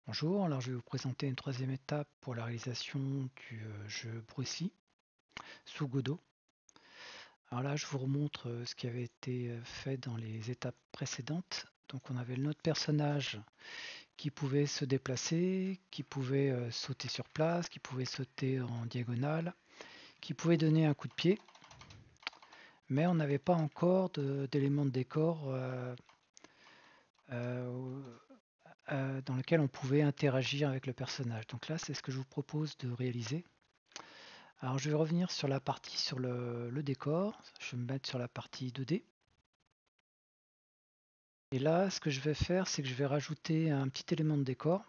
Bonjour, alors je vais vous présenter une troisième étape pour la réalisation du jeu Bruce Lee sous Godot. Alors là, je vous remontre ce qui avait été fait dans les étapes précédentes. Donc on avait notre personnage qui pouvait se déplacer, qui pouvait sauter sur place, qui pouvait sauter en diagonale, qui pouvait donner un coup de pied, mais on n'avait pas encore d'éléments de décor euh, dans lequel on pouvait interagir avec le personnage. Donc là, c'est ce que je vous propose de réaliser. Alors je vais revenir sur la partie sur le décor. Je vais me mettre sur la partie 2D. Et là, ce que je vais faire, c'est que je vais rajouter un petit élément de décor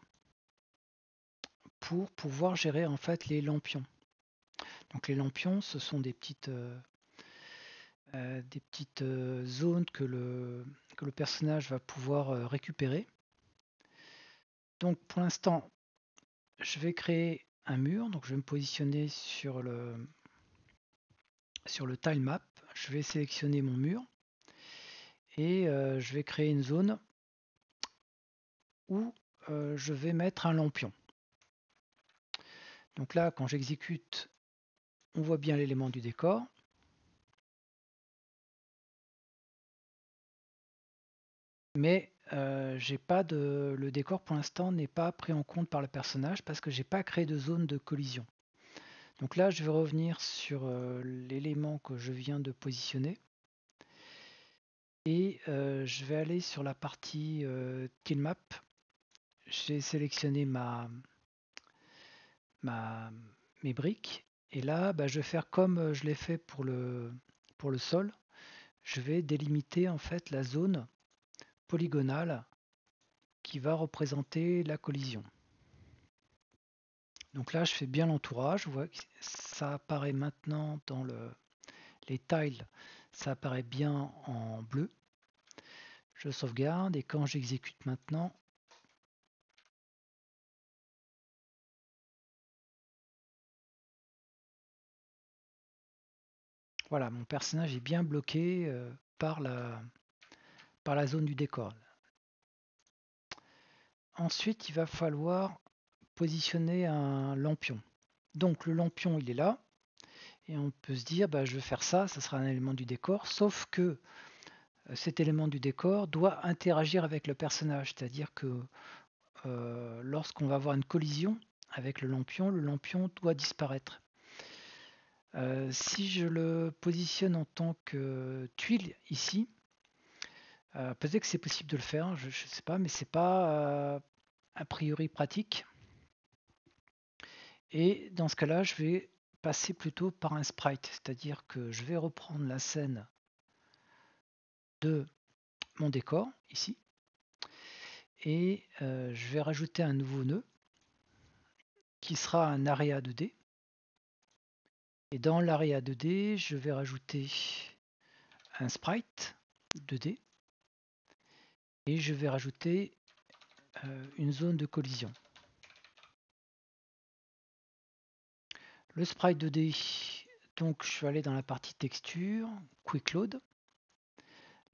pour pouvoir gérer en fait les lampions. Donc les lampions, ce sont des petites zones que le personnage va pouvoir récupérer. Donc pour l'instant, je vais créer un mur. Donc je vais me positionner sur le tile map. Je vais sélectionner mon mur et je vais créer une zone où je vais mettre un lampion. Donc là, quand j'exécute, on voit bien l'élément du décor. Mais j'ai pas le décor pour l'instant n'est pas pris en compte par le personnage parce que j'ai pas créé de zone de collision. Donc là, je vais revenir sur l'élément que je viens de positionner. Et je vais aller sur la partie Tile-Map. J'ai sélectionné mes briques. Et là, je vais faire comme je l'ai fait pour le sol. Je vais délimiter en fait la zone polygonale qui va représenter la collision. Donc là, je fais bien l'entourage. Vous voyez que ça apparaît maintenant dans les tiles, ça apparaît bien en bleu. Je sauvegarde et quand j'exécute maintenant, voilà, mon personnage est bien bloqué par la zone du décor. Ensuite, il va falloir positionner un lampion. Donc le lampion, il est là. Et on peut se dire, je vais faire ça, ça sera un élément du décor, sauf que cet élément du décor doit interagir avec le personnage, c'est-à-dire que lorsqu'on va avoir une collision avec le lampion doit disparaître. Si je le positionne en tant que tuile ici, peut-être que c'est possible de le faire, je ne sais pas, mais c'est pas a priori pratique. Et dans ce cas-là, je vais passer plutôt par un sprite, c'est-à-dire que je vais reprendre la scène de mon décor ici et je vais rajouter un nouveau nœud qui sera un area 2D. Et dans l'area 2D, je vais rajouter un sprite 2D et je vais rajouter une zone de collision. Le sprite 2D, donc je vais aller dans la partie texture, quick load.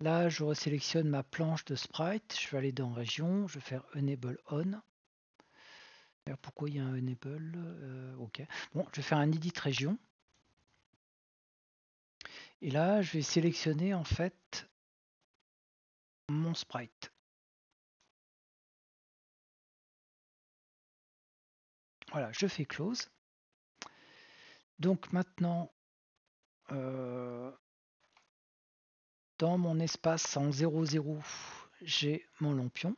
Là, je resélectionne ma planche de sprite, je vais aller dans région, je vais faire enable on. Alors, pourquoi il y a un enable ok. Bon, je vais faire un edit région. Et là, je vais sélectionner en fait mon sprite. Voilà, je fais close. Donc maintenant, dans mon espace en 0,0, j'ai mon lampion.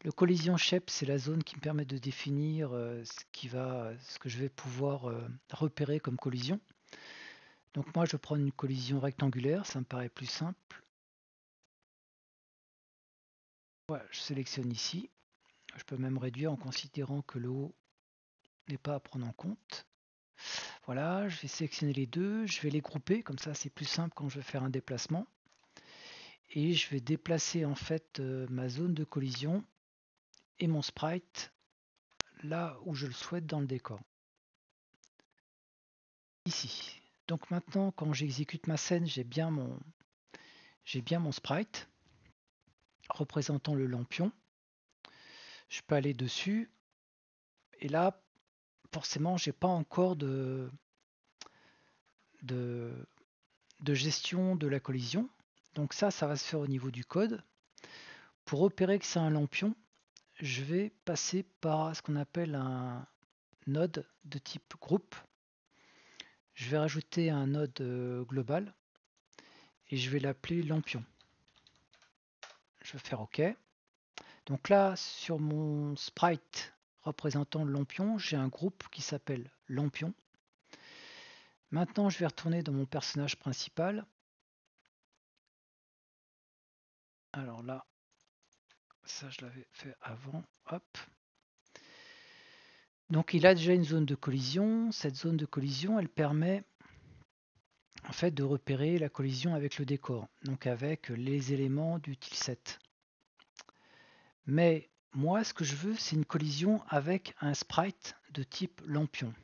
Le collision shape, c'est la zone qui me permet de définir ce que je vais pouvoir repérer comme collision. Donc moi, je prends une collision rectangulaire, ça me paraît plus simple. Voilà, je sélectionne ici. Je peux même réduire en considérant que le haut n'est pas à prendre en compte. Voilà, je vais sélectionner les deux, je vais les grouper, comme ça c'est plus simple quand je vais faire un déplacement. Et je vais déplacer en fait ma zone de collision et mon sprite là où je le souhaite dans le décor. Ici. Donc maintenant, quand j'exécute ma scène, j'ai bien mon sprite représentant le lampion. Je peux aller dessus et là, forcément, j'ai pas encore de, de gestion de la collision. Donc ça va se faire au niveau du code. Pour repérer que c'est un lampion, je vais passer par ce qu'on appelle un node de type groupe. Je vais rajouter un node global et je vais l'appeler lampion. Je vais faire OK. Donc là, sur mon sprite représentant le lampion, j'ai un groupe qui s'appelle lampion. Maintenant, je vais retourner dans mon personnage principal. Alors là, ça je l'avais fait avant. Hop. Donc il a déjà une zone de collision. Cette zone de collision, elle permet en fait de repérer la collision avec le décor, donc avec les éléments du tileset. Mais moi, ce que je veux, c'est une collision avec un sprite de type lampion.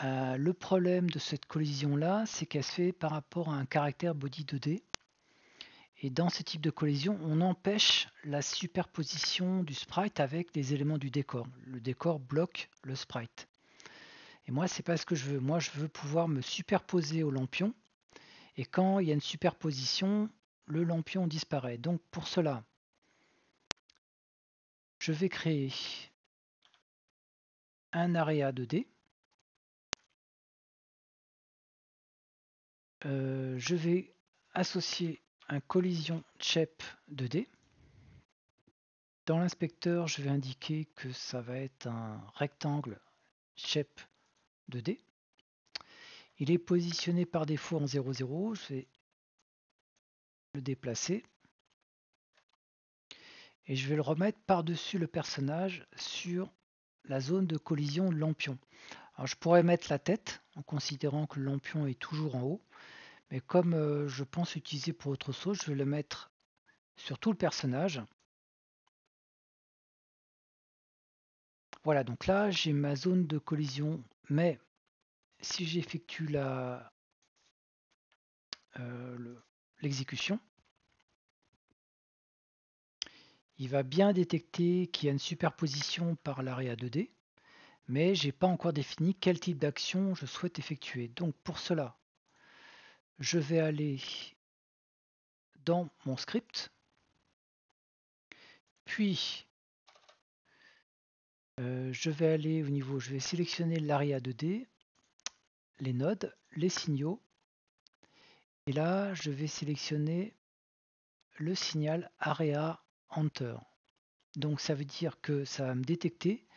Le problème de cette collision-là, c'est qu'elle se fait par rapport à un caractère body 2D. Et dans ce type de collision, on empêche la superposition du sprite avec les éléments du décor. Le décor bloque le sprite. Et moi, c'est pas ce que je veux. Moi, je veux pouvoir me superposer au lampion. Et quand il y a une superposition, le lampion disparaît. Donc pour cela, je vais créer un area 2D. Je vais associer un collision shape 2D. Dans l'inspecteur, je vais indiquer que ça va être un rectangle shape 2D. Il est positionné par défaut en 0,0. Je vais le déplacer. Et je vais le remettre par-dessus le personnage sur la zone de collision de lampion. Alors je pourrais mettre la tête en considérant que le lampion est toujours en haut. Mais comme je pense utiliser pour autre chose, je vais le mettre sur tout le personnage. Voilà, donc là j'ai ma zone de collision, mais si j'effectue l'exécution, il va bien détecter qu'il y a une superposition par l'area 2D, mais j'ai pas encore défini quel type d'action je souhaite effectuer. Donc pour cela, je vais aller dans mon script, puis je vais aller au niveau, je vais sélectionner l'area 2D, les nodes, les signaux, et là je vais sélectionner le signal area enter. Donc ça veut dire que ça va me détecter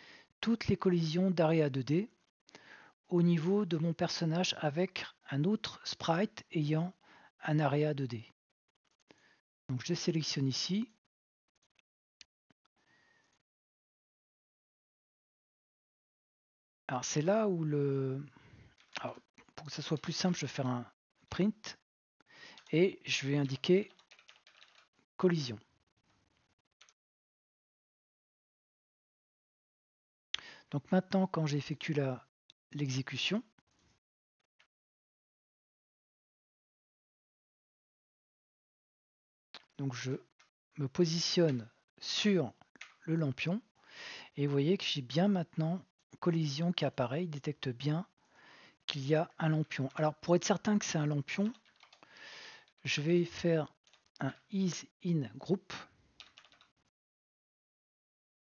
toutes les collisions d'area 2D au niveau de mon personnage avec un autre sprite ayant un area 2D. Donc je sélectionne ici. Alors c'est là où alors, pour que ça soit plus simple, je vais faire un print et je vais indiquer collision. Donc maintenant, quand j'effectue l'exécution, donc je me positionne sur le lampion et vous voyez que j'ai bien maintenant collision qui apparaît, il détecte bien qu'il y a un lampion. Alors pour être certain que c'est un lampion, je vais faire un isInGroup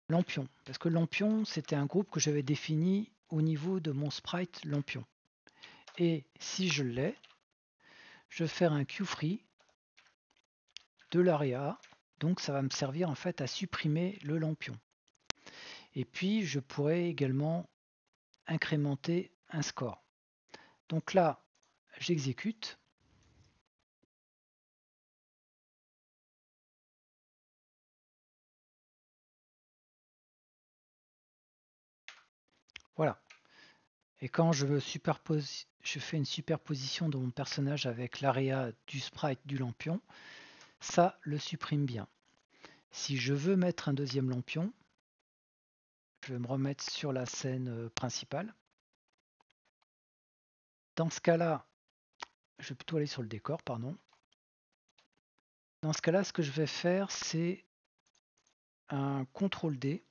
lampion, parce que lampion c'était un groupe que j'avais défini au niveau de mon sprite lampion. Et si je l'ai, je vais faire un queue_free de l'area, donc ça va me servir en fait à supprimer le lampion. Et puis je pourrais également incrémenter un score. Donc là, j'exécute. Voilà. Et quand je fais une superposition de mon personnage avec l'area du sprite du lampion, ça le supprime bien. Si je veux mettre un deuxième lampion, je vais me remettre sur la scène principale. Dans ce cas-là, je vais plutôt aller sur le décor, pardon. Dans ce cas-là, ce que je vais faire, c'est un CTRL-D.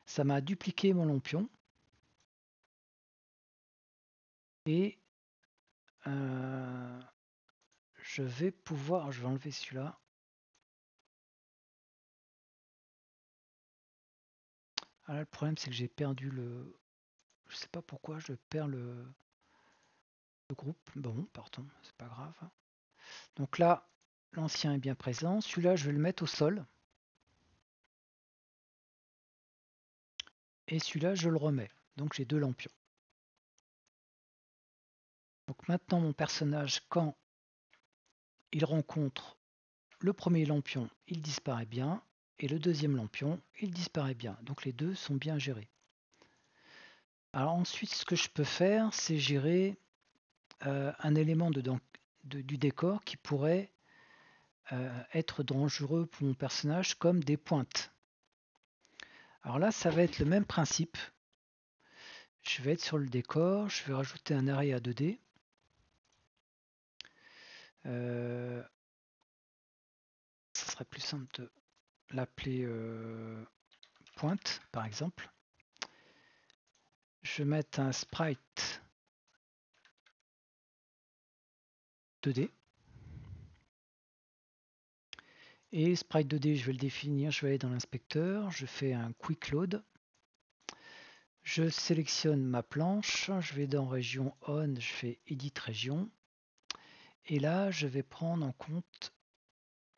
Ça m'a dupliqué mon lampion. Et je vais pouvoir, je vais enlever celui-là. Ah là, le problème c'est que j'ai perdu le, je sais pas pourquoi je perds le groupe. Bon, pardon, c'est pas grave. Donc là, l'ancien est bien présent. Celui-là, je vais le mettre au sol. Et celui-là, je le remets. Donc j'ai deux lampions. Donc maintenant, mon personnage, quand il rencontre le premier lampion, il disparaît bien. Et le deuxième lampion, il disparaît bien. Donc les deux sont bien gérés. Alors ensuite, ce que je peux faire, c'est gérer un élément du décor qui pourrait être dangereux pour mon personnage, comme des pointes. Alors là, ça va être le même principe. Je vais être sur le décor, je vais rajouter un area 2D. Ça serait plus simple de l'appeler pointe, par exemple. Je vais mettre un sprite 2D. Et sprite 2D, je vais le définir, je vais aller dans l'inspecteur, je fais un quick load. Je sélectionne ma planche, je vais dans région on, je fais edit région. Et là, je vais prendre en compte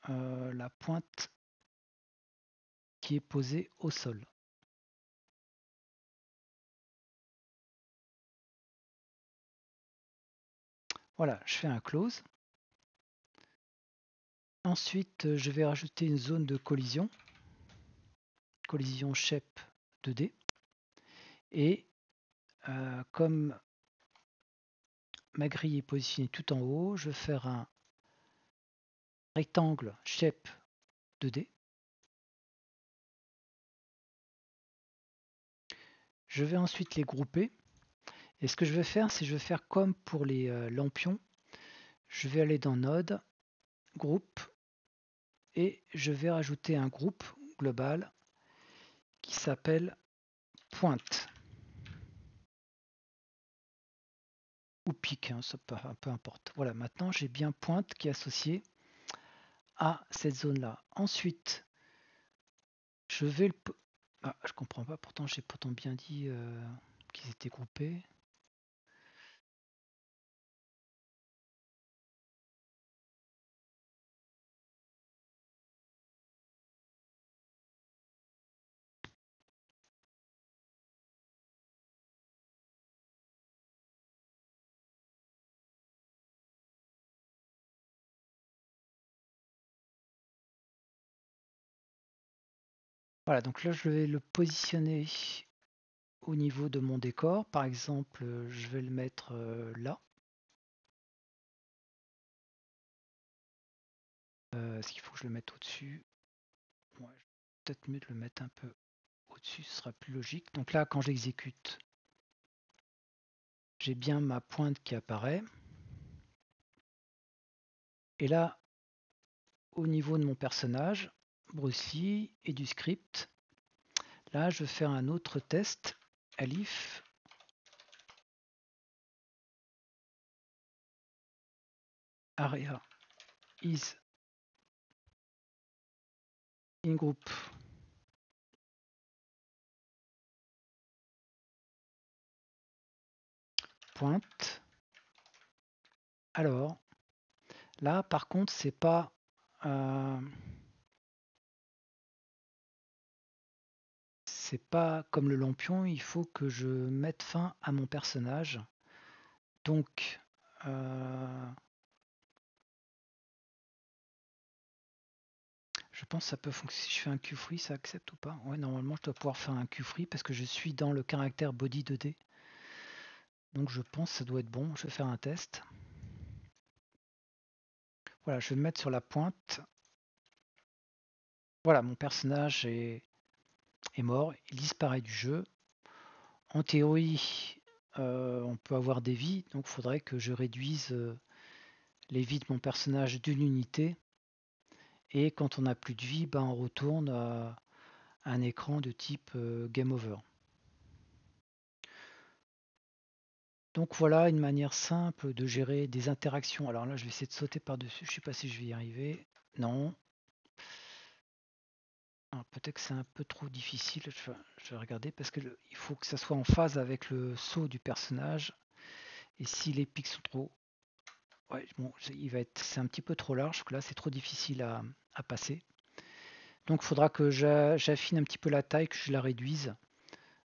la pointe qui est posée au sol. Voilà, je fais un close. Ensuite, je vais rajouter une zone de collision shape 2D. Et comme ma grille est positionnée tout en haut, je vais faire un rectangle shape 2D. Je vais ensuite les grouper. Et ce que je vais faire, c'est je vais faire comme pour les lampions. Je vais aller dans Node, Groupe, et je vais rajouter un groupe global qui s'appelle Pointe. Ou pic, hein, ça peu importe. Voilà, maintenant j'ai bien pointe qui est associée à cette zone-là. Ensuite, je vais le... Ah, je comprends pas, pourtant j'ai pourtant bien dit qu'ils étaient groupés. Voilà, donc là je vais le positionner au niveau de mon décor. Par exemple, je vais le mettre là. Est-ce qu'il faut que je le mette au-dessus? Ouais, peut-être mieux de le mettre un peu au-dessus, ce sera plus logique. Donc là, quand j'exécute, j'ai bien ma pointe qui apparaît. Et là, au niveau de mon personnage, Bruce Lee et du script, là, je vais faire un autre test, elif area is in group pointe. Alors, là, par contre, c'est pas comme le lampion, il faut que je mette fin à mon personnage. Donc, je pense que ça peut fonctionner. Si je fais un QFree, ça accepte ou pas? Ouais, normalement, je dois pouvoir faire un QFree parce que je suis dans le caractère body 2D. Donc, je pense que ça doit être bon. Je vais faire un test. Voilà, je vais me mettre sur la pointe. Voilà, mon personnage est mort. Il disparaît du jeu. En théorie, on peut avoir des vies. Donc, il faudrait que je réduise les vies de mon personnage d'une unité. Et quand on n'a plus de vie, on retourne à un écran de type Game Over. Donc voilà une manière simple de gérer des interactions. Alors là, je vais essayer de sauter par-dessus. Je ne sais pas si je vais y arriver. Non. Peut-être que c'est un peu trop difficile. Je vais regarder parce qu'il faut que ça soit en phase avec le saut du personnage. Et si les pics sont trop... Ouais, bon, c'est un petit peu trop large. Là, c'est trop difficile à passer. Donc il faudra que j'affine un petit peu la taille, que je la réduise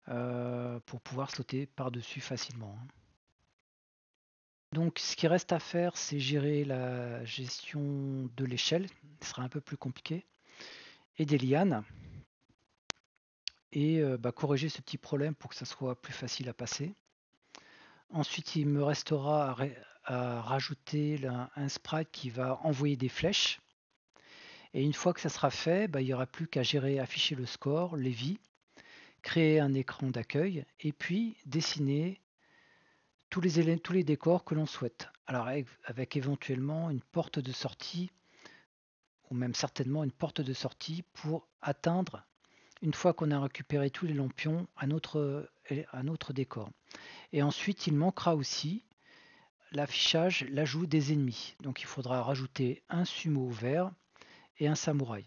pour pouvoir sauter par-dessus facilement. Donc ce qui reste à faire, c'est gérer la gestion de l'échelle, ce sera un peu plus compliqué, et des lianes, et corriger ce petit problème pour que ça soit plus facile à passer. Ensuite, il me restera à rajouter un sprite qui va envoyer des flèches. Et une fois que ça sera fait, il n'y aura plus qu'à gérer, afficher le score, les vies, créer un écran d'accueil, et puis dessiner tous les décors que l'on souhaite. Alors avec éventuellement une porte de sortie, ou même certainement une porte de sortie pour atteindre, une fois qu'on a récupéré tous les lampions, un autre décor. Et ensuite, il manquera aussi l'affichage, l'ajout des ennemis. Donc il faudra rajouter un sumo vert et un samouraï.